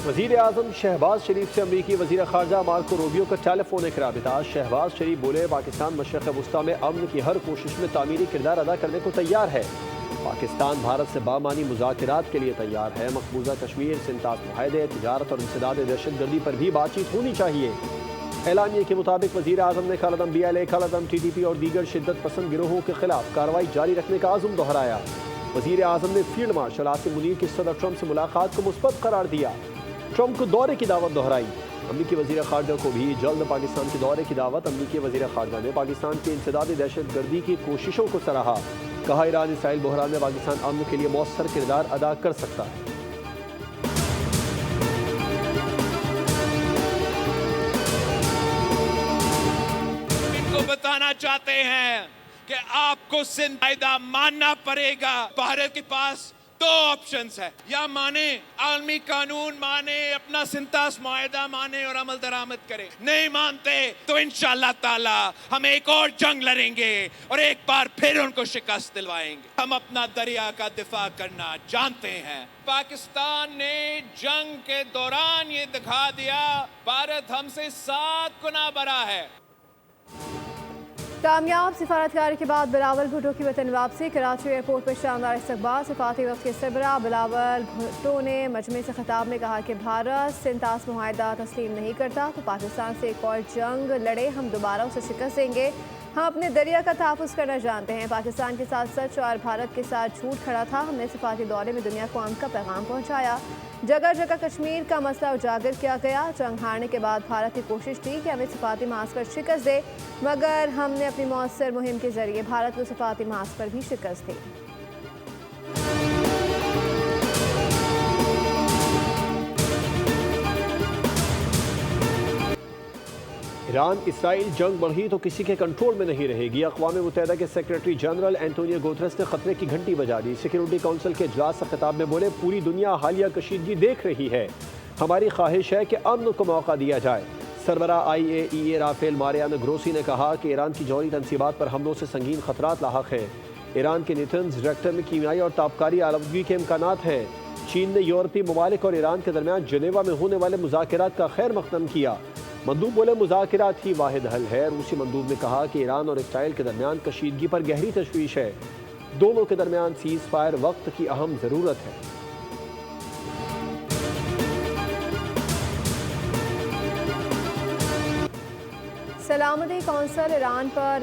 وزیر اعظم شہباز شریف سے امریکی وزیر خارجہ مارکو روبیو کا ٹیلی فونک رابطہ۔ شہباز شریف بولے پاکستان مشرق وسطیٰ میں امن کی ہر کوشش میں تعمیری کردار ادا کرنے کو تیار ہے۔ پاکستان بھارت سے بامعنی مذاکرات کے لیے تیار ہے۔ مقبوضہ کشمیر سنتاس معاہدے، تجارت اور انسداد دہشت گردی پر بھی بات چیت ہونی چاہیے۔ اعلامیے کے مطابق وزیر اعظم نے کالعدم BLA، کالعدم TTP اور دیگر شدت پسند گروہوں کے خلاف کارروائی جاری رکھنے کا عزم دہرایا۔ وزیر اعظم نے فیلڈ مارشل عاصم منیر کی صدر ٹرمپ سے ملاقات کو مثبت قرار دیا۔ ٹرمپ کو دورے کی دعوت دہرائی۔ امریکی وزیر خارجہ کو بھی جلد پاکستان کے دورے کی دعوت۔ امریکی وزیر خارجہ نے پاکستان کی انسداد دہشت گردی کی کوششوں کو سراہا۔ کہا ایران اسرائیل بحران میں پاکستان امن کے لیے مؤثر کردار ادا کر سکتا ہے۔ ان کو بتانا چاہتے ہیں کہ آپ کو سندھ معاہدہ ماننا پڑے گا۔ بھارت کے پاس دو آپشنز ہیں، یا مانے عالمی قانون مانے، اپنا سنتاس معاہدہ مانے اور عمل درآمد کرے۔ نہیں مانتے تو انشاءاللہ تعالی ہم ایک اور جنگ لڑیں گے اور ایک بار پھر ان کو شکست دلوائیں گے۔ ہم اپنا دریا کا دفاع کرنا جانتے ہیں۔ پاکستان نے جنگ کے دوران یہ دکھا دیا بھارت ہم سے 7 گنا بڑا ہے۔ کامیاب سفارتکاری کے بعد بلاول بھٹو کی وطن واپسی۔ کراچی ایئرپورٹ پر شاندار استقبال۔ سفارتی وفد کے سربراہ بلاول بھٹو نے مجمع سے خطاب میں کہا کہ بھارت سنتاس معاہدہ تسلیم نہیں کرتا تو پاکستان سے ایک اور جنگ لڑے ہم دوبارہ اسے شکست دیں گے۔ ہم اپنے دریا کا تحفظ کرنا جانتے ہیں۔ پاکستان کے ساتھ سچ اور بھارت کے ساتھ جھوٹ کھڑا تھا۔ ہم نے سفارتی دورے میں دنیا کو امن کا پیغام پہنچایا۔ جگہ جگہ کشمیر کا مسئلہ اجاگر کیا گیا۔ جنگ ہارنے کے بعد بھارت کی کوشش تھی کہ ہمیں سفارتی محاذ پر شکست دے، مگر ہم نے اپنی مؤثر مہم کے ذریعے بھارت کو سفارتی محاذ پر بھی شکست دی۔ ایران اسرائیل جنگ بڑھی تو کسی کے کنٹرول میں نہیں رہے گی۔ اقوام متحدہ کے سیکریٹری جنرل اینٹونیو گوتریس نے خطرے کی گھنٹی بجا دی۔ سیکیورٹی کونسل کے اجلاس سے خطاب میں بولے پوری دنیا حالیہ کشیدگی دیکھ رہی ہے، ہماری خواہش ہے کہ امن کو موقع دیا جائے۔ سربراہ IAEA رافیل ماریانو گروسی نے کہا کہ ایران کی جوہری تنصیبات پر حملوں سے سنگین خطرات لاحق ہیں۔ ایران کے نیتنز ریکٹر میں کیمیائی اور تابکاری آلودگی کے امکانات ہیں۔ چین نے یورپی ممالک اور ایران کے درمیان جنیوا میں ہونے والے مذاکرات کا خیر مقدم کیا۔ مندوب بولے مذاکرات ہی واحد حل ہے۔ روسی مندوب نے کہا کہ ایران اور اسرائیل کے درمیان کشیدگی پر گہری تشویش ہے۔ دونوں کے درمیان سیز فائر وقت کی اہم ضرورت ہے۔ سلامتی کونسل ایران پر